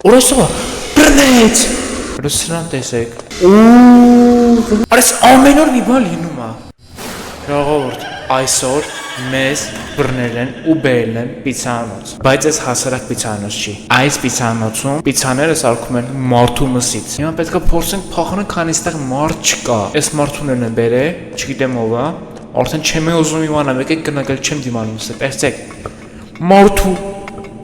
Օրայսօր բռնեց։ Լսրան տեսեք։ Արես ամեն օր մի բան լինում է։ Ժողովուրդ, այսօր մեզ բռնել են ու բերել են պիցցանոց, բայց այս հասարակ պիցցանոց չի։ Այս պիցցանոցում պիցցաները սարքում են մարդու մսից։ Հիմա պետք է փորձենք փոխանցել, քանի այստեղ մարդ չկա։ Այս մարդուներն են բերել, չգիտեմ ով է, արդեն չեմ ուզում իմանալ, եկեք գնալ չեմ դիմանում, տեսեք։ Մարդու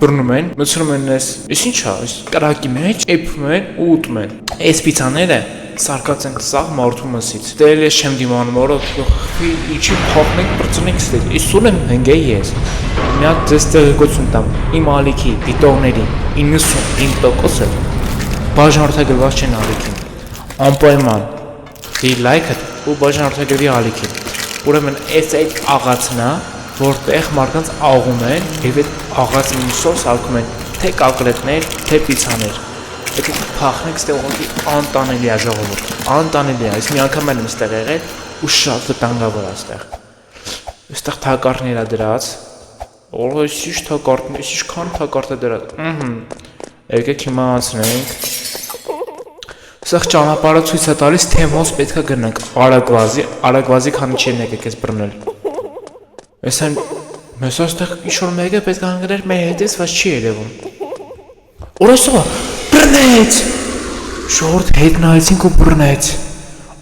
բռնում են, մտցնում են այս ինչ է, այս կրակի մեջ, էփում են ու ուտում են։ Այս պիցցաները սարկած են սաղ մարդու մսից։ Դել ես չեմ դիմանում, որը իջի փոխնենք բրծնենք ստեղ։ Իսուր եմ հնգեի ես։ Մի հատ ձեզ տեղեկություն տամ, իմ ալիքի դիտողների 99%-ը բաժանորդագրված չեն ալիքին։ Անպայման դի լայքը ու բաժանորդագրվի ալիքին։ Ուրեմն այս այդ աղացնա, որտեղ մարդկանց աղում են եւ այդ աղացի միսով սարքում են թե կակլետներ, թե պիցցաներ։ Եկեք փախնենք ստեղ ուղղակի անտանելի է ժողովուրդ, անտանելի է, ես մի անգամ եմ ստեղ եղել ու շատ վտանգավոր է ստեղ։ Այստեղ թակարդներ է դրած, օրը ինչ թակարդ, ինչքան թակարդ է դրած։ Եկեք հիմա անցնենք։ Սա ճանապարհը ցույց է տալիս, թե ոնց պետք է գնանք Արագվազի քանի չեն եկեք ես բռնել։ Այսեն մեզ այստեղ ինչ-որ մեկը պետք է հանգրեր մեր հետից, բայց չի երևում։ Օրայսօր բռնեց։ Շորտ հետ նայեցինք ու բռնեց։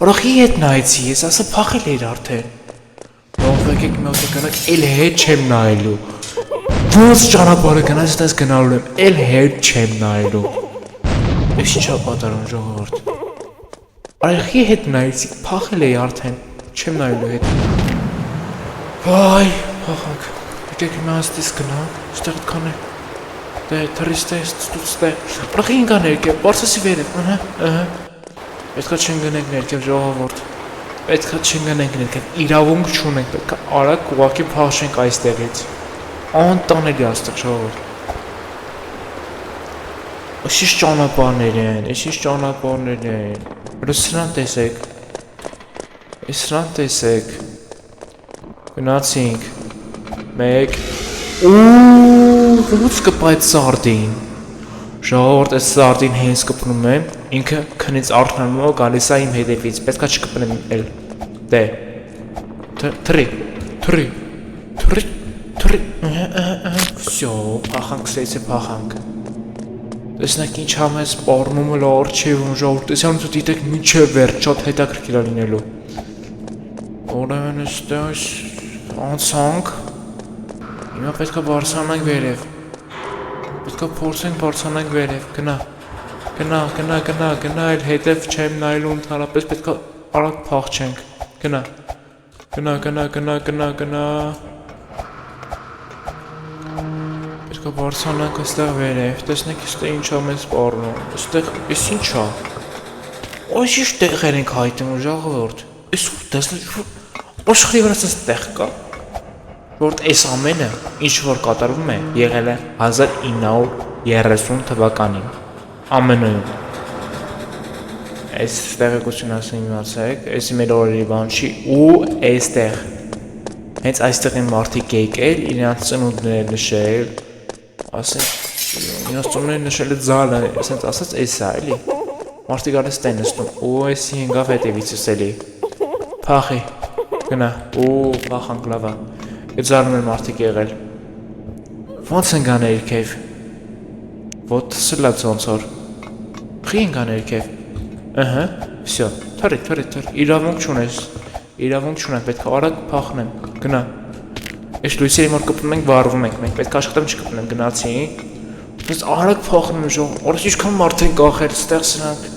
Օրախի հետ նայեցի, ես ասա փախել էր արդեն։ Եկեք մի հատ գնանք, էլ հետ չեմ նայելու։ Ոնց ճանապարհը գնաց, այդպես գնալու եմ, էլ հետ չեմ նայելու։ Ես ինչ ապատարան ժողովուրդ։ Արախի հետ նայեցի, փախել էի արդեն, չեմ նայելու հետ։ Վայ, փախանք։ Եկեք մի աստից գնա, ստեղ քան է։ Դե թրիստես ստուծտե։ Արախի ինքան երկև, բարձասի վերև, Պետքա չեն գնենք ներքև ժողովուրդ։ Պետքա չեն գնենք ներքև, իրավունք չունենք, պետքա արագ ուղղակի փախչենք այստեղից։ Անտանելի է այստեղ ժողովուրդ։ Այսիշ ճանապարհներ են, այսիշ ճանապարհներ են։ Սրան տեսեք։ Սրան տեսեք։ Գնացինք։ 1 ոնց կպայց սարդին։ Ժողովուրդ այս սարդին հենց կպնում եմ, ինքը քնից արթնանում է գալիս է իմ հետևից, պետքա չկպնեմ էլ։ Դե։ Թրի։ Всё, փախանք, սեյսե փախանք։ Տեսնեք ինչ համ է սպառնում էլ արջևում ժողովուրդ, տեսյանը դու դիտեք մինչև վերջ, շատ հետաքրքիր է լինելու։ Ուրեմն այստեղ անցանք, հիմա պետք է բարձրանանք վերև, պետք է փորձենք բարձրանանք վերև, գնա, էլ հետև չեմ նայելու ընդհանրապես, պետք է արագ փախչենք, գնա, պետք է բարձրանանք այստեղ վերև, տեսնեք այստեղ ինչ ամ է սպառնում, այստեղ ես ինչ ա, այս ինչ տեղեր ենք հայտնում ժողովուրդ, այս ու տեսնեք, Աշխարհի վրա ասես տեղ կա, որ այս ամենը ինչ որ կատարվում է եղել է 1930 թվականին ԱՄՆ-ում։ Այս տեղեկությունը ասեմ իմացեք, այս մեր օրերի բան չի ու այստեղ։ Հենց այստեղ են մարդիկ եկել, իրենց ծնունդներ նշել, ասենք, իրենց ծնունդներ նշել ձալը, ասենց ասած էս է, էլի։ Մարդիկ արես տեն նստում, ու էսի հենգավ հետևիցս էլի։ Փախի։ Գնա, ու փախանք լավա, այդ զարում են մարդիկ եղել, ոնց են գան երկև, ոտ սլած ոնց որ, խի են գան երկև, վսյո, թրի, իրավունք չունեն, պետք է արագ փախնեմ, գնա, ես լույսերի մոր կպնում ենք, վարվում ենք, մենք պետք է աշխատեմ չկպնեմ, գնացի, ես արագ փախնում եմ ժող, օրս ինչքան մարդ են կախել, ստեղ սրանք,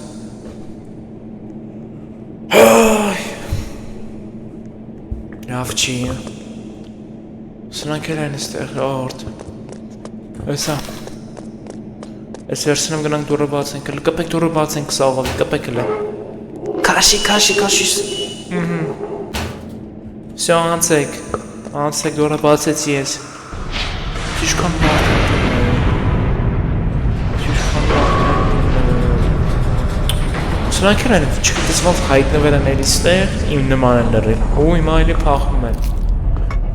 Լավ չի, սրանք էլ են ստեղ, աղորդ, էսա, ես վերցնեմ գնանք դուրը բացենք, կպեք դուրը բացենք սաղավի, կպեք էլ է, կաշի, Всё, անցեք դուրը բացեցի ես, ինչքան մարդ Սրանք էլ են, չգիտես ոնց հայտնվել են էլի ստեղ, իմ նման են լրել, ու հիմա էլի փախնում են։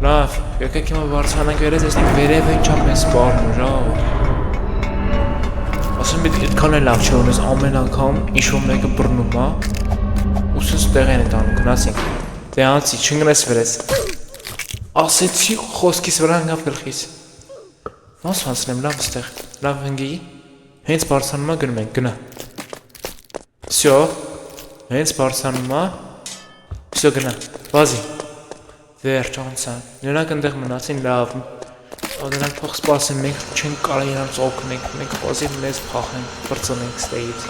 Լավ, եկեք հիմա բարձրանանք վերև, տեսնենք վերևը ինչա մեզ սպառնում, ժողովուրդ։ ասեմ պետք է այդքան էլ լավ չէ ունես ամեն անգամ ինչ-որ մեկը բռնում է ու սենց տեղ են տանում գնացինք դե անցի չընկնես վրես ասեցի խոսքիս վրա ընկավ գլխիս ոնց անցնեմ լավ ստեղ լավ հնգի հենց բարձրանում է գնում ենք գնա всё հենց բարձրանում է всё գնա վազի վերջ անցան նրանք այնտեղ մնացին լավ Նրանք փող սպասեն, մենք չենք կարող իրանց օգնենք, մենք խոզի մեզ փախենք, բրծնենք ստեից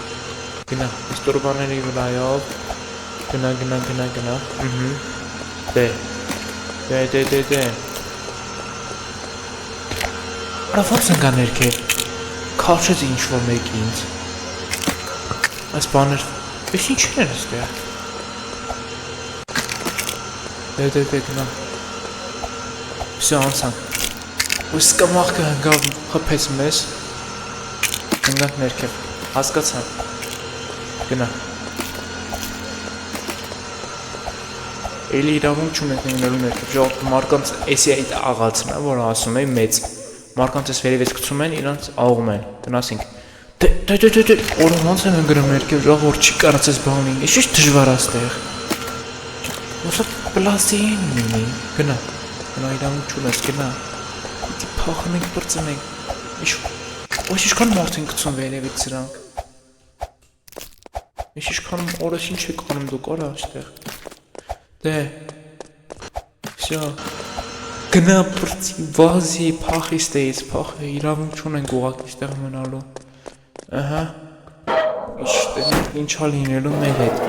Գնա, ստորբաների վրայով Գնա Դե Արա ոնց ընկա ներքև Քաշեց ինչ-որ մեկ ինձ Այս բաներ, ես ինչ են ստեղ Դե գնա Всё անցանք Ու սկամախքը հնգավ խպեց մեզ Հնգանք ներքև Հասկացան Գնա Էլի իրավունք չունենք նգնելու ներքև Ժողտ մարկանց էսի այդ աղացն է որ ասում է մեծ Մարկանց ես վերևեց կցում են իրանց աղում են Գնասինք Դե Օրը ոնց եմ ընգրում ներքև Ժող որ չի կարած ես բանին Ես ինչ դժվար աստեղ Ոսա պլասին մինի Գնա իրավունք չունես գնա Փախնենք բրծնենք Ոչ իշքան մարդ են կցում վերևից սրանք Ես իշքան օրս ինչ եք անում դուք արա աշտեղ Դե Всё Գնա բրծի վազի փախի ստեից փախի իրավունք չունենք ուղղակի ստեղ մնալու Ահա Ինչա լինելու մեր հետ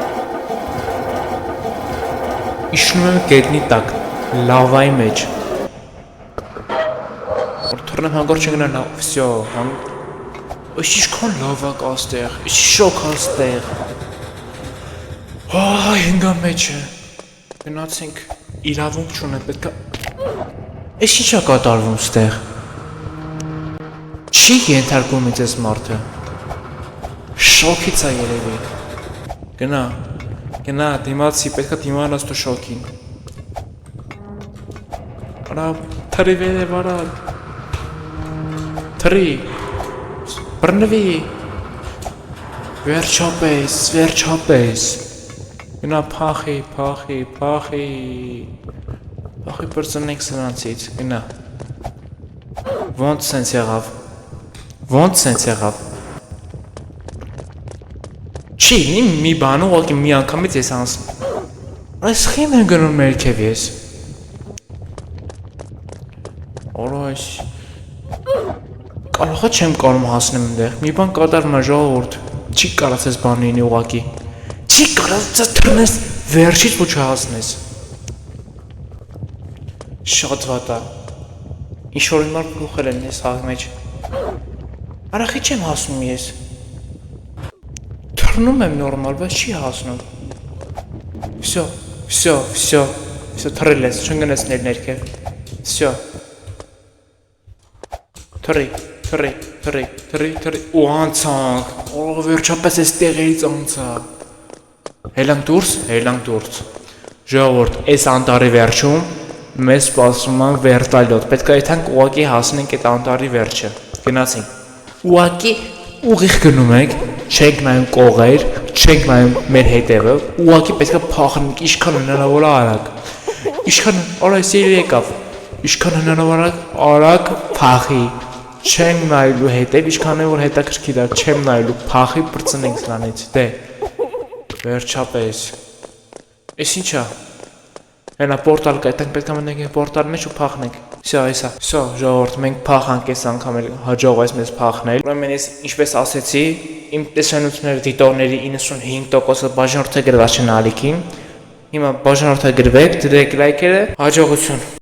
Իշնում եմ գետնի տակ լավայի մեջ Թռնեմ հանգոր չգնան լավ, всё, Ես իշքան լավակ աստեղ, ես շոք աստեղ Այ, հնգա մեջը Գնացինք, իրավունք չունեն, պետքա Ես ինչ է կատարվում ստեղ Չի ենթարկում ինձ ես մարդը Շոքից է երևի Գնա, դիմացի, պետքա դիմանաս դու շոքին Արա, թրի վերև արալ Թրի Բրնվի Վերջապես Գնա փախի Փախի բրծնենք սրանցից Գնա Ոնց սենց եղավ Չի մի բան ուղղակի մի անգամից ես անցնում Այս խին են գնում ներքև ես Օրոշ Կարողա չեմ կարում հասնեմ ընդեղ, մի բան կատարվում է ժողովուրդ, չի կարած ես բան լինի ուղղակի, չի կարած ես թռնես վերջից ու չհասնես։ Շատ վատ է, ինչ-որ հիմար փոխել են ես հաղ մեջ։ Արախի չեմ հասնում ես։ Թռնում եմ նորմալ, բայց չի հասնում։ Всё, թռել ես, չընկնես ներքև։ Всё։ Թռի, ու անցանք, վերջապես ես տեղերից անցա Հելանք դուրս Ժողովուրդ, ես անտարի վերջում մեզ սպասում են վերտալյոտ Պետք է եթանք ուղակի հասնենք այդ անտարի վերջը Գնացինք Ուղակի ուղիղ գնում ենք, չենք նայում կողեր, չենք նայում մեր հետևը Ուղակի պետք է փախնենք, իշքան հնարավոր արագ Իշքան, արա ես ելի եկավ Իշքան հնարավոր արագ փախի Չեմ նայլու հետև, իշքան է որ հետաքրքիր է, չեմ նայլու, փախի բրծնենք սրանից, դե, վերջապես, ես ինչա, հենա պորտալ կա, այդենք պետք է մնենք պորտալ մեջ ու փախնենք, всё, ժողովուրդ, մենք փախանք ես անգամ հաջող այս մեզ փախնել, ուրեմն ես ինչպես ասեցի, իմ տեսանյութները դիտողների 95%-ը բաժանորդը գրված չեն ալիքին, հիմա բաժանորդը գրվեք, դրեք լայքերը, հաջողություն